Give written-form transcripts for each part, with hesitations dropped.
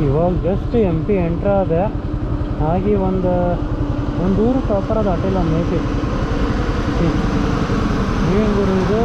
ಇವಾಗ just MP entry ಆದೆ. ಹಾಗೆ ಒಂದು ಊರು ಪ್ರಾಪರ್ ಅದು ಅಟ್ಟಿಲ್ಲ ಮೇಟಿ. ಏನು ಗುರು ಇದು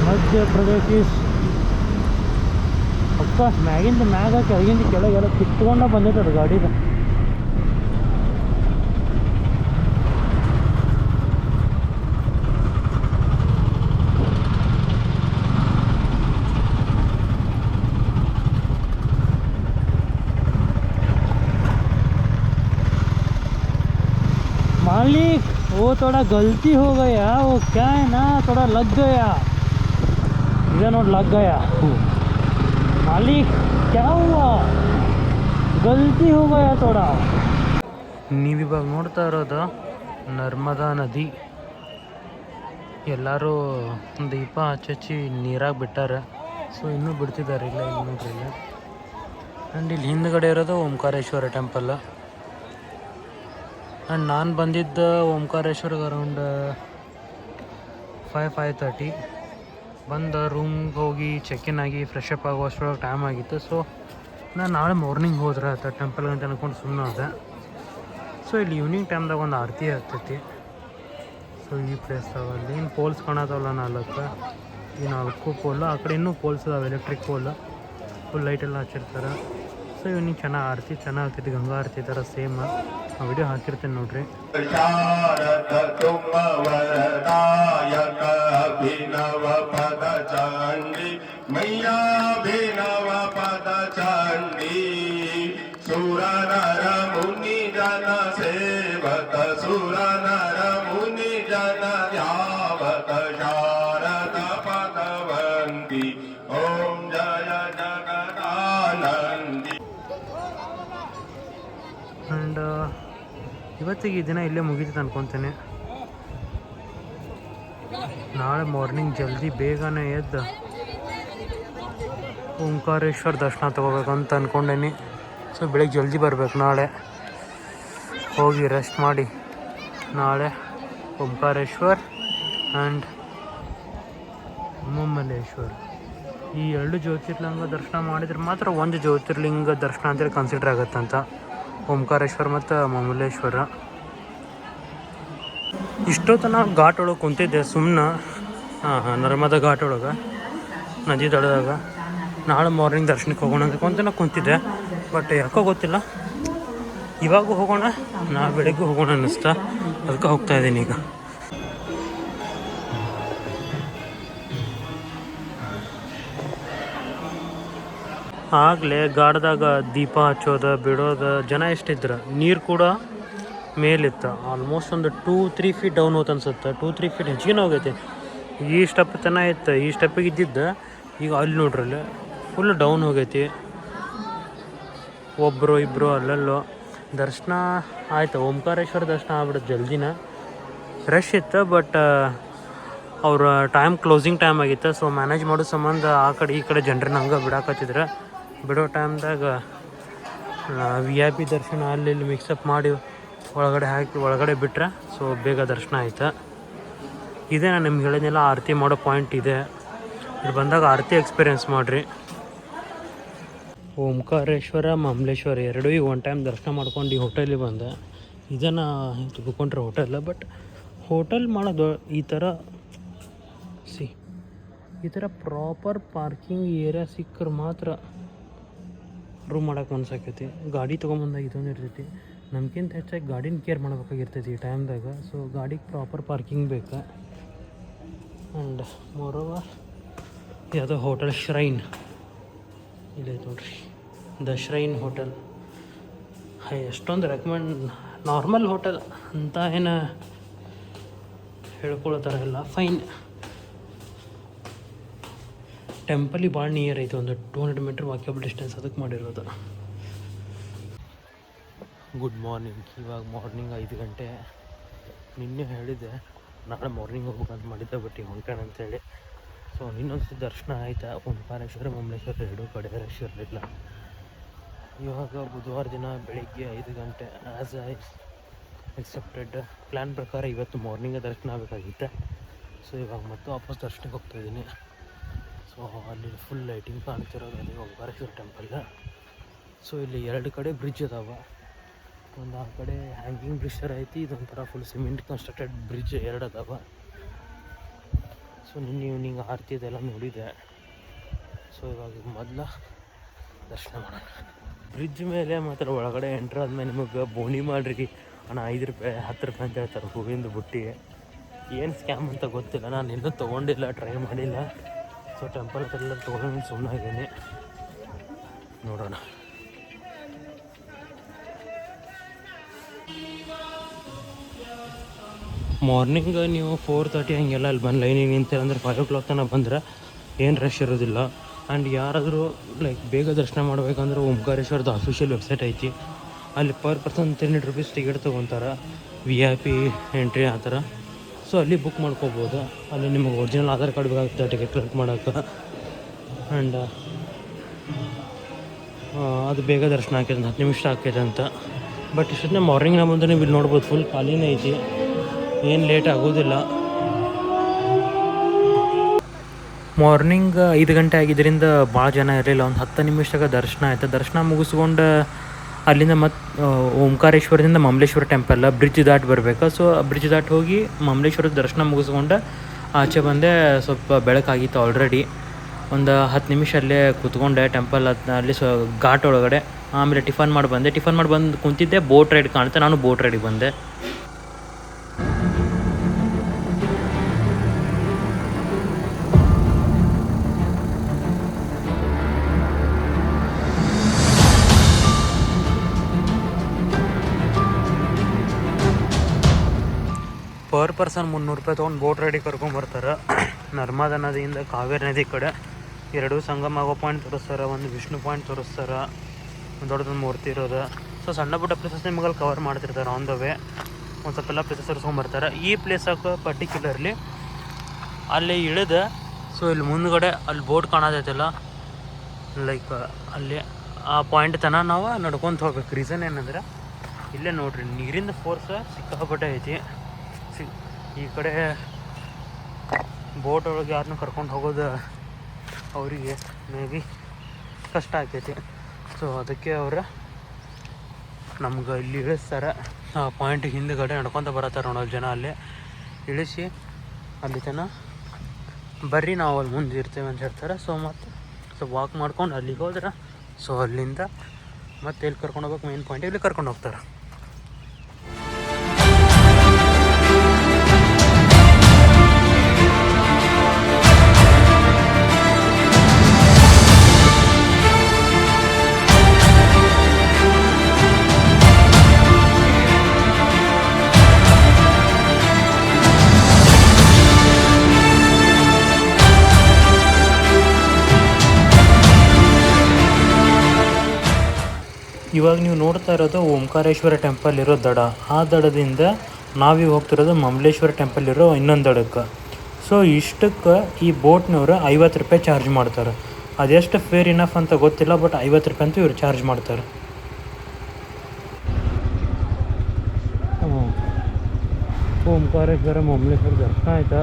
ಮಧ್ಯಪ್ರದೇಶ. ಅಕ್ಕ ಮ್ಯಾಗಿಂದ ಮ್ಯಾಗ ಕೆಳಗಿಂದ ಕೆಳಗೆಲ್ಲ ಕಿತ್ಕೊಂಡ ಬಂದೈತೆ ಅದು ಗಾಡಿದು. मालिक वो थोड़ा गलती हो गया, वो क्या है ना थोड़ा लग गया इधर नोट लग गया मालिक क्या हुआ गलती हो गया थोड़ा. ನೀವಿವಾಗ ನೋಡ್ತಾ ಇರೋದು ನರ್ಮದಾ ನದಿ. ಎಲ್ಲರೂ ದೀಪ ಹಚ್ಚಿ ನೀರಾಗ ಬಿಟ್ಟಾರೆ. ಸೊ ಇನ್ನೂ ಬಿಡ್ತಿದ್ದಾರೆ ಇಲ್ಲ ಇಲ್ಲಿ ನೋಡ್ರಿ ಇಲ್ಲಿ. ಆ್ಯಂಡ್ ಇಲ್ಲಿ ಹಿಂದ್ಗಡೆ ಇರೋದು ಓಂಕಾರೇಶ್ವರ ಟೆಂಪಲ್. ಆ್ಯಂಡ್ ನಾನು ಬಂದಿದ್ದ ಓಂಕಾರೇಶ್ವರ್ಗೆ ಅರೌಂಡ್ 5:30 ಬಂದು ರೂಮ್ಗೆ ಹೋಗಿ ಚೆಕ್-ಇನ್ ಆಗಿ ಫ್ರೆಶ್ ಅಪ್ ಆಗುವಷ್ಟರೊಳಗೆ ಟೈಮ್ ಆಗಿತ್ತು. ಸೊ ನಾನು ನಾಳೆ ಮಾರ್ನಿಂಗ್ ಹೋದ್ರೆ ಆತ ಟೆಂಪಲ್ಗೆ ಅಂತ ಅನ್ಕೊಂಡು ಸುಮ್ಮನೆ ಅದೆ. ಸೊ ಇಲ್ಲಿ ಈವ್ನಿಂಗ್ ಟೈಮ್ದಾಗ ಒಂದು ಆರತಿ ಆಗ್ತೈತಿ. ಸೊ ಈ ಪ್ಲೇಸ್ದಾಗ ಅಲ್ಲಿ ಏನು ಪೋಲ್ಸ್ ಕಾಣತ್ತವಲ್ಲ 4 ಈ 4 ಪೋಲ್. ಆ ಕಡೆ ಇನ್ನೂ ಪೋಲ್ಸ್ ಅದಾವೆ, ಎಲೆಕ್ಟ್ರಿಕ್ ಪೋಲ್. ಫುಲ್ ಲೈಟೆಲ್ಲ ಹಚ್ಚಿರ್ತಾರೆ. ಸೊ ಈವ್ನಿಂಗ್ ಚೆನ್ನಾಗಿ ಆರತಿ ಚೆನ್ನಾಗಿ ಆಗ್ತೈತಿ, ಗಂಗಾ ಆರತಿ ಥರ ಸೇಮ್. ಆ ವಿಡಿಯೋ ಹಾಕಿರ್ತೇನೆ ನೋಡ್ರಿ. ಆ್ಯಂಡ್ ಇವತ್ತಿಗೆ ಈ ದಿನ ಇಲ್ಲೇ ಮುಗಿತೈತೆ ಅನ್ಕೊತೇನೆ. ನಾಳೆ ಮಾರ್ನಿಂಗ್ ಜಲ್ದಿ ಬೇಗನೆ ಎದ್ದು ಓಂಕಾರೇಶ್ವರ ದರ್ಶನ ತೊಗೋಬೇಕಂತ ಅಂದ್ಕೊಂಡೇನಿ. ಸೊ ಬೆಳಿಗ್ಗೆ ಜಲ್ದಿ ಬರ್ಬೇಕು ನಾಳೆ. ಹೋಗಿ ರೆಸ್ಟ್ ಮಾಡಿ ನಾಳೆ ಓಂಕಾರೇಶ್ವರ್ ಆ್ಯಂಡ್ ಮಮ್ಮಲೇಶ್ವರ್ ಈ 2 ಜ್ಯೋತಿರ್ಲಿಂಗ ದರ್ಶನ ಮಾಡಿದ್ರೆ ಮಾತ್ರ ಒಂದು ಜ್ಯೋತಿರ್ಲಿಂಗ ದರ್ಶನ ಅಂತೇಳಿ ಕನ್ಸಿಡರ್ ಆಗುತ್ತಂತ. ಓಂಕಾರೇಶ್ವರ ಮತ್ತು ಮಮ್ಮಲೇಶ್ವರ. ಇಷ್ಟೊತ್ತನ ಘಾಟ್ ಒಳಗೆ ಕುಂತಿದ್ದೆ ಸುಮ್ಮನೆ. ನರ್ಮದಾ ಘಾಟ್ ಒಳಗೆ ನದಿ ದಡದಾಗ ನಾಳೆ ಮಾರ್ನಿಂಗ್ ದರ್ಶನಕ್ಕೆ ಹೋಗೋಣ ಅಂತ ಕುಂತಿದ್ದೆ. ಬಟ್ ಯಾಕೋ ಗೊತ್ತಿಲ್ಲ, ಇವಾಗ ಹೋಗೋಣ ನಾಳೆ ಬೆಳಗ್ಗೆ ಹೋಗೋಣ ಅನ್ನಿಸ್ತಾ, ಅದಕ್ಕೆ ಹೋಗ್ತಾಯಿದ್ದೀನಿ ಈಗ. ಆಗಲೇ ಗಾಡ್ದಾಗ ದೀಪ ಹಚ್ಚೋದು ಬಿಡೋದು ಜನ ಎಷ್ಟಿದ್ರು. ನೀರು ಕೂಡ ಮೇಲಿತ್ತು. ಆಲ್ಮೋಸ್ಟ್ ಒಂದು 2-3 ಫೀಟ್ ಡೌನ್ ಹೋಯ್ತು ಅನ್ಸುತ್ತೆ. 2-3 ಫೀಟ್ ಹೆಚ್ಚಿಗೆ ಹೋಗೈತೆ. ಈ ಸ್ಟೆಪ್ ತನ ಇತ್ತು, ಈ ಸ್ಟೆಪ್ಪಿಗೆ ಇದ್ದಿದ್ದು ಈಗ ಅಲ್ಲಿ ನೋಡ್ರಲ್ಲಿ ಫುಲ್ ಡೌನ್ ಹೋಗೈತಿ. ಒಬ್ಬರು ಇಬ್ಬರು ಅಲ್ಲಲ್ಲೋ ದರ್ಶನ ಆಯಿತು. ಓಂಕಾರೇಶ್ವರ ದರ್ಶನ ಆಗ್ಬಿಡುತ್ತೆ ಜಲ್ದಿನ. ರಶ್ ಇತ್ತು, ಬಟ್ ಅವ್ರ ಕ್ಲೋಸಿಂಗ್ ಟೈಮ್ ಆಗಿತ್ತು. ಸೊ ಮ್ಯಾನೇಜ್ ಮಾಡೋ ಸಂಬಂಧ ಆ ಕಡೆ ಈ ಕಡೆ ಜನರನ್ನ ಹಂಗೆ ಬಿಡಾಕತ್ತಿದ್ರೆ, ಬಿಡೋ ಟೈಮ್ದಾಗ VIP ದರ್ಶನ ಅಲ್ಲಿ ಇಲ್ಲಿ ಮಿಕ್ಸಪ್ ಮಾಡಿ ಒಳಗಡೆ ಹಾಕಿ ಒಳಗಡೆ ಬಿಟ್ರೆ ಸೊ ಬೇಗ ದರ್ಶನ ಆಯ್ತು. ಇದೇ ನಾನು ನಿಮ್ಗೆ ಹೇಳಿದ್ನೆಲ್ಲ ಆರತಿ ಮಾಡೋ ಪಾಯಿಂಟ್ ಇದೆ. ಇಲ್ಲಿ ಬಂದಾಗ ಆರತಿ ಎಕ್ಸ್ಪೀರಿಯೆನ್ಸ್ ಮಾಡಿರಿ. ಓಂಕಾರೇಶ್ವರ ಮಮಲೇಶ್ವರ ಎರಡೂ ಈಗ ಒನ್ ಟೈಮ್ ದರ್ಶನ ಮಾಡ್ಕೊಂಡು ಈ ಹೋಟೆಲಿಗೆ ಬಂದೆ. ಇದನ್ನು ತಿಳ್ಕೊಂಡ್ರೆ ಹೋಟೆಲ್, ಬಟ್ ಹೋಟೆಲ್ ಮಾಡೋದು ಈ ಥರ ಪ್ರಾಪರ್ ಪಾರ್ಕಿಂಗ್ ಏರಿಯಾ ಸಿಕ್ಕರೆ ಮಾತ್ರ ರೂಮ್ ಮಾಡೋಕೆ ಮನ್ಸಾಕೈತಿ. ಗಾಡಿ ತೊಗೊಂಬಂದಾಗ ಇದೊಂದು ಇರ್ತೈತಿ. ನಮ್ಗಿಂತ ಹೆಚ್ಚಾಗಿ ಗಾಡಿನ ಕೇರ್ ಮಾಡ್ಬೇಕಾಗಿರ್ತೈತಿ ಈ ಟೈಮ್ದಾಗ. ಸೊ ಗಾಡಿಗೆ ಪ್ರಾಪರ್ ಪಾರ್ಕಿಂಗ್ ಬೇಕು. ಆ್ಯಂಡ್ ಮೋರೋವರ್ ಯಾವುದೋ ಹೋಟೆಲ್ ಶ್ರೈನ್ ಇಲ್ಲೇ ನೋಡ್ರಿ, ದ ಶ್ರೈನ್ ಹೋಟೆಲ್. ಎಷ್ಟೊಂದು ರೆಕಮೆಂಡ್, ನಾರ್ಮಲ್ ಹೋಟೆಲ್ ಅಂತ ಏನು ಹೇಳ್ಕೊಳ್ಳೋ ಥರ ಇಲ್ಲ, ಫೈನ್. ಟೆಂಪಲಿಗೆ ಭಾಳ ನಿಯರ್ ಐತೆ, ಒಂದು 200 ಮೀಟ್ರ್ ವಾಕೇಬಲ್ ಡಿಸ್ಟೆನ್ಸ್ ಅದಕ್ಕೆ ಮಾಡಿರೋದು. Good morning. ಇವಾಗ ಮಾರ್ನಿಂಗ್ 5 ಗಂಟೆ. ನಿನ್ನೆ ಹೇಳಿದ್ದೆ ನಾಳೆ ಮಾರ್ನಿಂಗ್ ಹೋಗ್ಬೇಕಂತ ಮಾಡಿದ್ದೆ, ಬಟ್ ಈಗ ಹೊಂಟೇನೆ ಅಂತೇಳಿ. ಸೊ ಇನ್ನೊಂದು ದರ್ಶನ ಆಯಿತಾ. ಓಂಕಾರೇಶ್ವರ ಮಮಲೇಶ್ವರ ಎರಡೂ ಕಡೆ ರಶ್ ಇರಲಿಲ್ಲ. ಇವಾಗ ಬುಧವಾರ ದಿನ ಬೆಳಿಗ್ಗೆ 5 ಗಂಟೆ ಆ್ಯಸ್ ಐ ಎಕ್ಸೆಪ್ಟೆಡ್ ಪ್ಲ್ಯಾನ್ ಪ್ರಕಾರ ಇವತ್ತು ಮಾರ್ನಿಂಗೇ ದರ್ಶನ ಆಗಬೇಕಾಗಿತ್ತೆ. ಸೊ ಇವಾಗ ಮತ್ತೆ ವಾಪಸ್ ದರ್ಶನಕ್ಕೆ ಹೋಗ್ತಾಯಿದ್ದೀನಿ. ಸೊ ಅಲ್ಲಿ ಫುಲ್ ಲೈಟಿಂಗ್ ಕಾಣ್ತಿರೋದು ಅಲ್ಲಿ ಓಂಕಾರೇಶ್ವರ ಟೆಂಪಲ್. ಸೊ ಇಲ್ಲಿ 2 ಕಡೆ ಬ್ರಿಡ್ಜ್ ಅದಾವೆ. ಒಂದು ಆ ಕಡೆ ಹ್ಯಾಂಗಿಂಗ್ ಬ್ರಿಡ್ಜ್ ಥರ ಐತಿ, ಇದೊಂಥರ ಫುಲ್ ಸಿಮೆಂಟ್ ಕನ್ಸ್ಟ್ರಕ್ಟೆಡ್ ಬ್ರಿಡ್ಜ್ 2 ಅದಾವೆ. ಸೊ ನಿನ್ನೆ ಈವ್ನಿಂಗ್ ಆರತಿ ಇದೆಲ್ಲ ನೋಡಿದೆ. ಸೊ ಇವಾಗ ಮೊದಲ ದರ್ಶನ ಮಾಡೋಣ. ಬ್ರಿಡ್ಜ್ ಮೇಲೆ ಮಾತ್ರ ಒಳಗಡೆ ಎಂಟ್ರ್ ಆದಮೇಲೆ ನಿಮಗೆ ಬೋನಿ ಮಾಡ್ರಿ ಅಣ್ಣ 5 ರೂಪಾಯಿ 10 ರೂಪಾಯಿ ಅಂತ ಹೇಳ್ತಾರೆ ಹೂವಿಂದು ಬುಟ್ಟಿ. ಏನು ಸ್ಕ್ಯಾಮ್ ಅಂತ ಗೊತ್ತಿಲ್ಲ, ನಾನು ಇನ್ನೂ ತೊಗೊಂಡಿಲ್ಲ, ಟ್ರೈ ಮಾಡಿಲ್ಲ. ಸೊ ಟೆಂಪಲ್ ಹತ್ರೆಲ್ಲ ತೊಗೊಂಡು ಸುಮ್ಮನಾಗೀನಿ. ನೋಡೋಣ. ಮಾರ್ನಿಂಗ್ ನೀವು 4:30 ಹಂಗೆಲ್ಲ ಅಲ್ಲಿ ಬಂದು ಲೈನಿಗೆ ನಿಂತೀರ ಅಂದರೆ 5 o'clock ತನಕ ಬಂದ್ರೆ ಏನು ರಶ್ ಇರೋದಿಲ್ಲ. ಆ್ಯಂಡ್ ಯಾರಾದರೂ ಲೈಕ್ ಬೇಗ ದರ್ಶನ ಮಾಡ್ಬೇಕಂದ್ರೆ ಓಂಕಾರೇಶ್ವರದ ಅಫಿಷಿಯಲ್ ವೆಬ್ಸೈಟ್ ಐತಿ, ಅಲ್ಲಿ ಪರ್ ಪರ್ಸನ್ 10 ರೂಪೀಸ್ ಟಿಕೆಟ್ ತೊಗೊತಾರೆ, VIP ಎಂಟ್ರಿ ಆ ಥರ. ಸೊ ಅಲ್ಲಿ ಬುಕ್ ಮಾಡ್ಕೋಬೋದು. ಅಲ್ಲಿ ನಿಮಗೆ ಒರಿಜಿನಲ್ ಆಧಾರ್ ಕಾರ್ಡ್ ಬೇಕಾಗುತ್ತೆ ಟಿಕೆಟ್ ಕಲೆಕ್ಟ್ ಮಾಡೋಕ್ಕೆ. ಆ್ಯಂಡ್ ಅದು ಬೇಗ ದರ್ಶನ ಆಕೈತೆ, 10 ನಿಮಿಷ ಆಕೈತೆ ಅಂತ. ಬಟ್ ಇಷ್ಟೊತ್ತನೇ ಮಾರ್ನಿಂಗ್ ನಾವು ಬಂದರೆ ನೀವು ಇಲ್ಲಿ ನೋಡ್ಬೋದು ಫುಲ್ ಖಾಲಿನೇ ಐತಿ, ಏನು ಲೇಟ್ ಆಗೋದಿಲ್ಲ. ಮಾರ್ನಿಂಗ್ 5 ಗಂಟೆ ಆಗಿದ್ದರಿಂದ ಭಾಳ ಜನ ಇರಲಿಲ್ಲ. ಒಂದು 10 ನಿಮಿಷದಾಗ ದರ್ಶನ ಆಯಿತು. ದರ್ಶನ ಮುಗಿಸ್ಕೊಂಡು ಅಲ್ಲಿಂದ ಮತ್ತು ಓಂಕಾರೇಶ್ವರದಿಂದ ಮಮಲೇಶ್ವರ ಟೆಂಪಲ್ ಬ್ರಿಡ್ಜ್ ದಾಟಿ ಬರಬೇಕು. ಸೊ ಬ್ರಿಡ್ಜ್ ದಾಟಿ ಹೋಗಿ ಮಮಲೇಶ್ವರದ ದರ್ಶನ ಮುಗಿಸ್ಕೊಂಡು ಆಚೆ ಬಂದೆ. ಸ್ವಲ್ಪ ಬೆಳಕಾಗಿತ್ತು ಆಲ್ರೆಡಿ. ಒಂದು 10 ನಿಮಿಷ ಅಲ್ಲೇ ಕೂತ್ಕೊಂಡೆ ಟೆಂಪಲ್ ಅಲ್ಲಿ ಘಾಟ್ ಒಳಗಡೆ. ಆಮೇಲೆ ಟಿಫನ್ ಮಾಡಿ ಬಂದು ಕುಂತಿದ್ದೆ. ಬೋಟ್ ರೈಡ್ ಕಾಣುತ್ತೆ, ನಾನು ಬೋಟ್ ರೈಡಿಗೆ ಬಂದೆ. ಪರ್ ಪರ್ಸನ್ 300 ರೂಪಾಯಿ ತೊಗೊಂಡು ಬೋಟ್ ರೈಡಿಗೆ ಕರ್ಕೊಂಬರ್ತಾರೆ. ನರ್ಮದಾ ನದಿಯಿಂದ ಕಾವೇರಿ ನದಿ ಕಡೆ 2 ಸಂಗಮ ಆಗೋ ಪಾಯಿಂಟ್ ತೋರಿಸ್ತಾರೆ, ಒಂದು ವಿಷ್ಣು ಪಾಯಿಂಟ್ ತೋರಿಸ್ತಾರೆ, ಒಂದು ದೊಡ್ಡದೊಂದು ಮೂರ್ತಿ ಇರೋದು. ಸೊ ಸಣ್ಣ ಪುಟ್ಟ ಪ್ಲೇಸಸ್ ನಿಮಗಲ್ಲಿ ಕವರ್ ಮಾಡ್ತಿರ್ತಾರೆ ಆನ್ ದ ವೇ. ಒಂದು ಸ್ವಲ್ಪ ಎಲ್ಲ ಪ್ಲೇಸಸ್ ತೋರಿಸ್ಕೊಂಬರ್ತಾರೆ. ಈ ಪ್ಲೇಸಾಗ ಪರ್ಟಿಕ್ಯುಲರ್ಲಿ ಅಲ್ಲಿ ಇಳಿದ ಸೊ ಇಲ್ಲಿ ಮುಂದ್ಗಡೆ ಅಲ್ಲಿ ಬೋಟ್ ಕಾಣೋದೈತಲ್ಲ, ಲೈಕ್ ಅಲ್ಲಿ ಆ ಪಾಯಿಂಟ್ ತನಕ ನಾವು ನಡ್ಕೊತ ಹೋಗ್ಬೇಕು. ರೀಸನ್ ಏನಂದ್ರೆ ಇಲ್ಲೇ ನೋಡ್ರಿ ನೀರಿಂದ ಫೋರ್ಸ್ ಸಿಕ್ಕಾಪಟ್ಟೆ ಐತಿ. ಈ ಕಡೆ ಬೋಟ್ ಒಳಗೆ ಯಾರನ್ನೂ ಕರ್ಕೊಂಡು ಹೋಗೋದು ಅವರಿಗೆ ಮೇ ಬಿ ಕಷ್ಟ ಆಕೈತಿ. ಸೊ ಅದಕ್ಕೆ ಅವರು ನಮ್ಗೆ ಇಲ್ಲಿ ಇಳಿಸ್ತಾರೆ. ಆ ಪಾಯಿಂಟಿಗೆ ಹಿಂದುಗಡೆ ನಡ್ಕೊತ ಬರತ್ತಾರೆ ನೋಡೋದು ಜನ. ಅಲ್ಲೇ ಇಳಿಸಿ ಅಲ್ಲಿ ತನಕ ಬರ್ರಿ ನಾವು ಅಲ್ಲಿ ಮುಂದೆ ಇರ್ತೇವೆ ಅಂತ ಹೇಳ್ತಾರೆ. ಸೊ ಮತ್ತು ಸೊ ವಾಕ್ ಮಾಡ್ಕೊಂಡು ಅಲ್ಲಿಗೆ ಹೋದ್ರೆ ಸೊ ಅಲ್ಲಿಂದ ಮತ್ತೆ ಎಲ್ಲಿ ಕರ್ಕೊಂಡು ಹೋಗ್ಬೇಕು ಮೇನ್ ಪಾಯಿಂಟ್ ಇಲ್ಲಿ ಕರ್ಕೊಂಡು ಹೋಗ್ತಾರೆ. ಇವಾಗ ನೀವು ನೋಡ್ತಾ ಇರೋದು ಓಂಕಾರೇಶ್ವರ ಟೆಂಪಲ್ ಇರೋ ದಡ. ಆ ದಡದಿಂದ ನಾವೀಗ ಹೋಗ್ತಿರೋದು ಮಮಲೇಶ್ವರ ಟೆಂಪಲ್ ಇರೋ ಇನ್ನೊಂದು ದಡಕ್ಕೆ. ಸೊ ಇಷ್ಟಕ್ಕೆ ಈ ಬೋಟ್ನವರು 50 ರೂಪಾಯಿ ಚಾರ್ಜ್ ಮಾಡ್ತಾರೆ. ಅದೆಷ್ಟು ಫೇರ್ ಇನಫ್ ಅಂತ ಗೊತ್ತಿಲ್ಲ, ಬಟ್ 50 ರೂಪಾಯಿ ಅಂತೂ ಇವ್ರು ಚಾರ್ಜ್ ಮಾಡ್ತಾರೆ. ಓಂಕಾರೇಶ್ವರ ಮಮಲೇಶ್ವರ ದರ್ಶನ ಆಯ್ತಾ.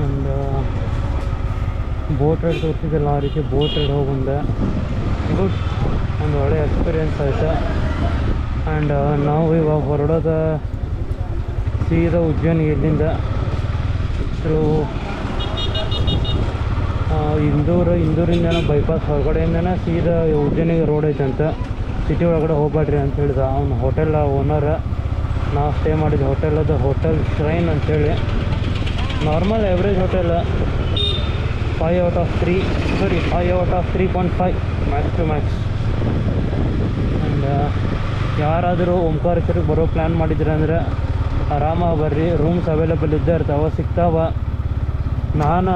ಒಂದು ಬೋಟ್ ರೈಡ್ ತೋರಿಸಿದ್ದೆಲ್ಲ ಆ ರೀತಿ ಬೋಟ್ ರೈಡ್ ಹೋಗಿ ಗುಡ್, ಒಂದು ಒಳ್ಳೆ ಎಕ್ಸ್ಪೀರಿಯೆನ್ಸ್ ಆಯಿತು. ಆ್ಯಂಡ್ ನಾವು ಇವಾಗ ಹೊರಡೋದು ಸೀದಾ ಉಜ್ಜಯಿನಿ. ಇಲ್ಲಿಂದ ಸೊ ಇಂದೂರಿಂದನೂ ಬೈಪಾಸ್ ಹೊರಗಡೆಯಿಂದನೇ ಸೀದಾ ಉಜ್ಜಯಿನಿಗೆ ರೋಡ್ ಐತಂತ. ಸಿಟಿ ಒಳಗಡೆ ಹೋಗ್ಬೇಡ್ರಿ ಅಂತ ಹೇಳಿದ ಅವ್ನು ಹೋಟೆಲ್ ಓನರ್. ನಾವು ಸ್ಟೇ ಮಾಡಿದ ಹೋಟೆಲ್ ಶ್ರೈನ್ ಅಂಥೇಳಿ, normal average hotel. 5 out of 3.5 max two max. And ಯಾರಾದರೂ ಓಂಕಾರೇಶ್ವರಕ್ಕೆ ಬರೋ ಪ್ಲ್ಯಾನ್ ಮಾಡಿದ್ರೆ ಅಂದರೆ ಆರಾಮಾಗಿ ಬರ್ರಿ. ರೂಮ್ಸ್ ಅವೈಲೇಬಲ್ ಇದ್ದೇ ಇರ್ತಾವೆ, ಸಿಗ್ತಾವೆ. ನಾನು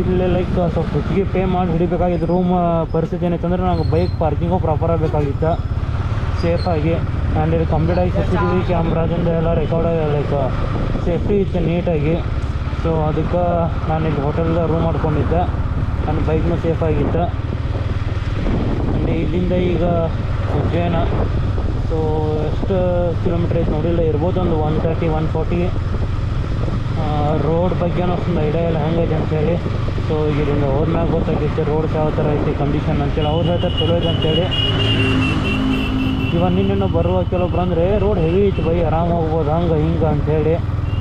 ಇಲ್ಲೇ ಲೈಕ್ ಸ್ವಲ್ಪ ಹೆಚ್ಚಿಗೆ ಪೇ ಮಾಡಿ ಹಿಡಿಬೇಕಾಗಿದ್ದು. ರೂಮ್ ಪರಿಸ್ಥಿತಿ ಏನೈತಂದ್ರೆ ನನಗೆ ಬೈಕ್ ಪಾರ್ಕಿಂಗು ಪ್ರಾಪರ್ ಆಗಬೇಕಾಗಿತ್ತು ಸೇಫಾಗಿ. ಆ್ಯಂಡ್ ಇಲ್ಲಿ ಕಂಪ್ಲೀಟ್ ಆಗಿ CCTV ಕ್ಯಾಮ್ರಾದಿಂದ ಎಲ್ಲ ರೆಕಾರ್ಡ್ ಲೈಕ್ ಸೇಫ್ಟಿ ಇತ್ತು ನೀಟಾಗಿ. ಸೊ ಅದಕ್ಕೆ ನಾನು ಇಲ್ಲಿ ಹೋಟೆಲ್ದ ರೂಮ್ ಮಾಡ್ಕೊಂಡಿದ್ದೆ. ನನ್ನ ಬೈಕ್ನೂ ಸೇಫಾಗಿತ್ತು. ಆ್ಯಂಡ್ ಇಲ್ಲಿಂದ ಈಗ ಉಜ್ಜಯಿನ ಸೊ ಎಷ್ಟು ಕಿಲೋಮೀಟ್ರ್ ಐತೆ ನೋಡಿಲ್ಲ, ಇರ್ಬೋದು ಒಂದು 130-140. ರೋಡ್ ಬಗ್ಗೆನೂ ಒಂದು ಐಡಿಯಾ ಇಲ್ಲ ಹೆಂಗೈತೆ ಅಂತೇಳಿ. ಸೊ ಈಗ ಇದರಿಂದ ಹೋದ್ಮ್ಯಾಗ ಗೊತ್ತಾಗೈತೆ ರೋಡ್ಸ್ ಯಾವ ಥರ ಐತಿ ಕಂಡೀಷನ್ ಅಂತೇಳಿ. ಅವ್ರು ಹೇಳ್ತಾರೆ ಚಲೋ ಇದೆ ಅಂತೇಳಿ. ಇವಾಗ ನಿನ್ನೇನು ಬರುವ ಕೆಲವೊಬ್ರು ಅಂದರೆ ರೋಡ್ ಹೆವಿ ಐತಿ ಬೈ, ಆರಾಮ್ ಹೋಗ್ಬೋದು ಹಂಗೆ ಹಿಂಗೆ ಅಂಥೇಳಿ.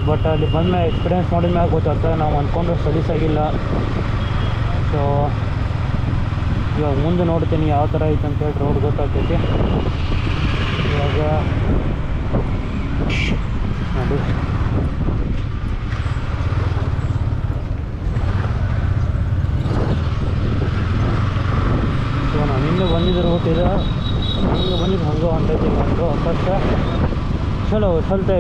ಬಟ್ ಅಲ್ಲಿ ಬಂದಮೇಲೆ ಎಕ್ಸ್ಪೀರಿಯೆನ್ಸ್ ಮಾಡಿದ ಮ್ಯಾಗ ಗೊತ್ತಾಗ್ತದೆ. ನಾವು ಅಂದ್ಕೊಂಡ್ರೆ ಸಲೀಸಾಗಿಲ್ಲ. ಸೊ ಇವಾಗ ಮುಂದೆ ನೋಡ್ತೀನಿ ಯಾವ ಥರ ಐತೆ ಅಂತೇಳಿ ರೋಡ್ ಗೊತ್ತಾಗ್ತೈತಿ. ಇವಾಗ ನೋಡಿ ಸೊ ನಾನು ಹಿಂಗೆ ಬಂದಿದ್ದ ರೂಟ್ ಇದೆ, ಹಂಗೆ ಬಂದಿದ್ದು ಹಂಗೆ ಹೊಂಟೈತಿ ಒಂದು ಫಸ್ಟ್ ಚಲೋ ಚಲ್ತೆ